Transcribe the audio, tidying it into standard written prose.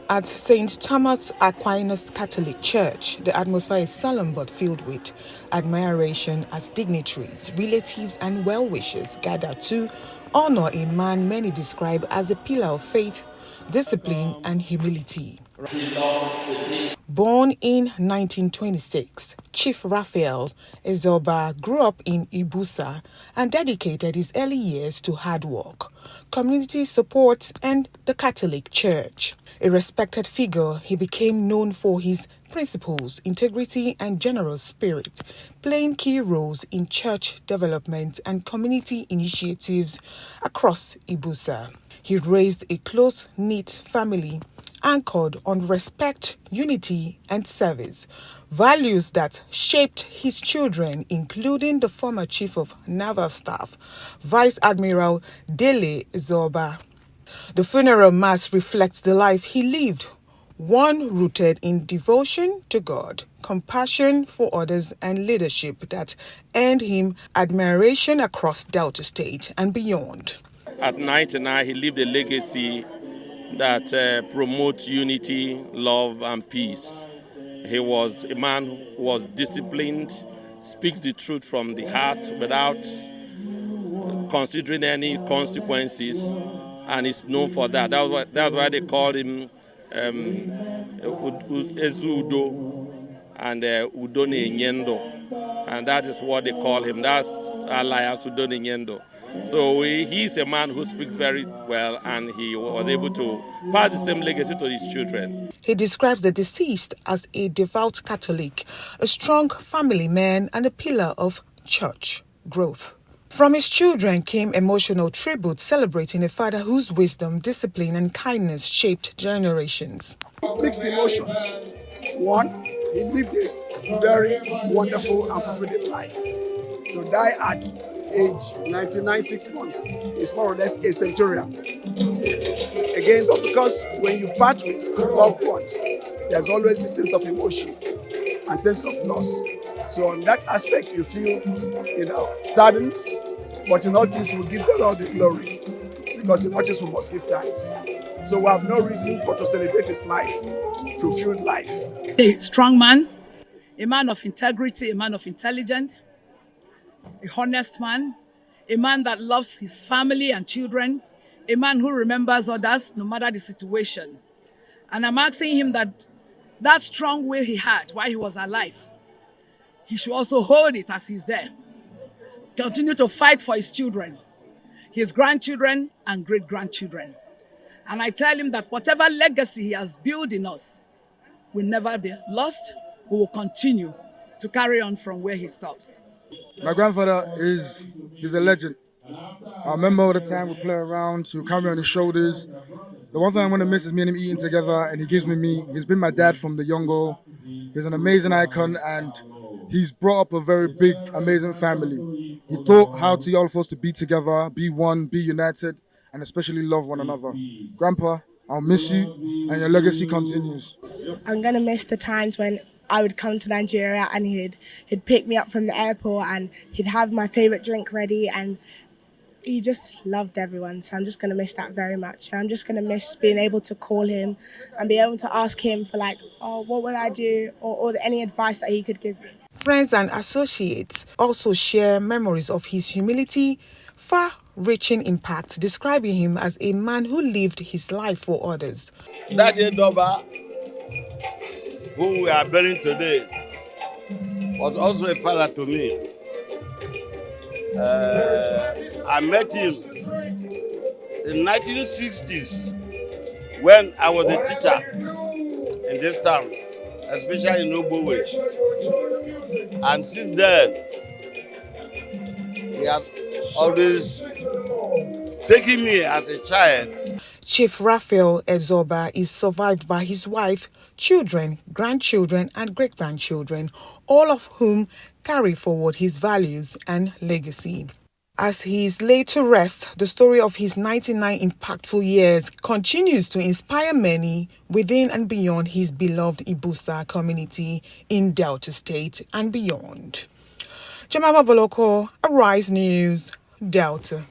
At St. Thomas Aquinas Catholic Church, the atmosphere is solemn but filled with admiration as dignitaries, relatives, and well-wishers gather to honor a man many describe as a pillar of faith, discipline, and humility. Born in 1926, Chief Raphael Ezoba grew up in Ibusa and dedicated his early years to hard work, community support, and the Catholic Church. A respected figure, he became known for his principles, integrity, and generous spirit, playing key roles in church development and community initiatives across Ibusa. He raised a close-knit family anchored on respect, unity, and service, values that shaped his children, including the former Chief of Naval Staff, Vice Admiral Dele Zoba. The funeral mass reflects the life he lived, one rooted in devotion to God, compassion for others, and leadership that earned him admiration across Delta State and beyond. At 99, he lived a legacy that promotes unity, love, and peace. He was a man who was disciplined, speaks the truth from the heart without considering any consequences, and is known for that. That's why they called him Ezudo and Udone Nyendo, and that is what they call him. That's alias Udone Nyendo. So he's a man who speaks very well, and he was able to pass the same legacy to his children. He describes the deceased as a devout Catholic, a strong family man, and a pillar of church growth. From his children came emotional tributes celebrating a father whose wisdom, discipline, and kindness shaped generations. Mixed emotions. One, he lived a very wonderful and fulfilling life. To die at age 99, 6 months is more or less a centurion. Again, but because when you part with loved ones, there's always a sense of emotion and sense of loss. So on that aspect, you feel, saddened, but in all things, we give God all the glory, because in all things we must give thanks. So we have no reason but to celebrate his life, fulfilled life. A strong man, a man of integrity, a man of intelligence, a honest man, a man that loves his family and children, a man who remembers others no matter the situation. And I'm asking him that strong will he had while he was alive, he should also hold it as he's there. Continue to fight for his children, his grandchildren and great-grandchildren. And I tell him that whatever legacy he has built in us will never be lost. We will continue to carry on from where he stops. My grandfather he's a legend. I remember all the time we play around, he would carry me on his shoulders. The one thing I'm going to miss is me and him eating together, and he gives me meat. He's been my dad from the young-go. He's an amazing icon, and he's brought up a very big, amazing family. He taught how to all of us to be together, be one, be united, and especially love one another. Grandpa, I'll miss you, and your legacy continues. I'm going to miss the times when I would come to Nigeria and he'd pick me up from the airport and he'd have my favorite drink ready, and he just loved everyone. So I'm just going to miss that very much. And I'm just going to miss being able to call him and be able to ask him for what would I do, or any advice that he could give me. Friends and associates also share memories of his humility, far-reaching impact, describing him as a man who lived his life for others. That Doba, who we are burying today, was also a father to me. I met him in 1960s when I was a teacher in this town, especially in Obowe. And since then, he has always taken me as a child. Chief Raphael Ezoba is survived by his wife, children, grandchildren, and great-grandchildren, all of whom carry forward his values and legacy. As he is laid to rest, the story of his 99 impactful years continues to inspire many within and beyond his beloved Ibusa community in Delta State and beyond. Jemima Boloko, Arise News, Delta.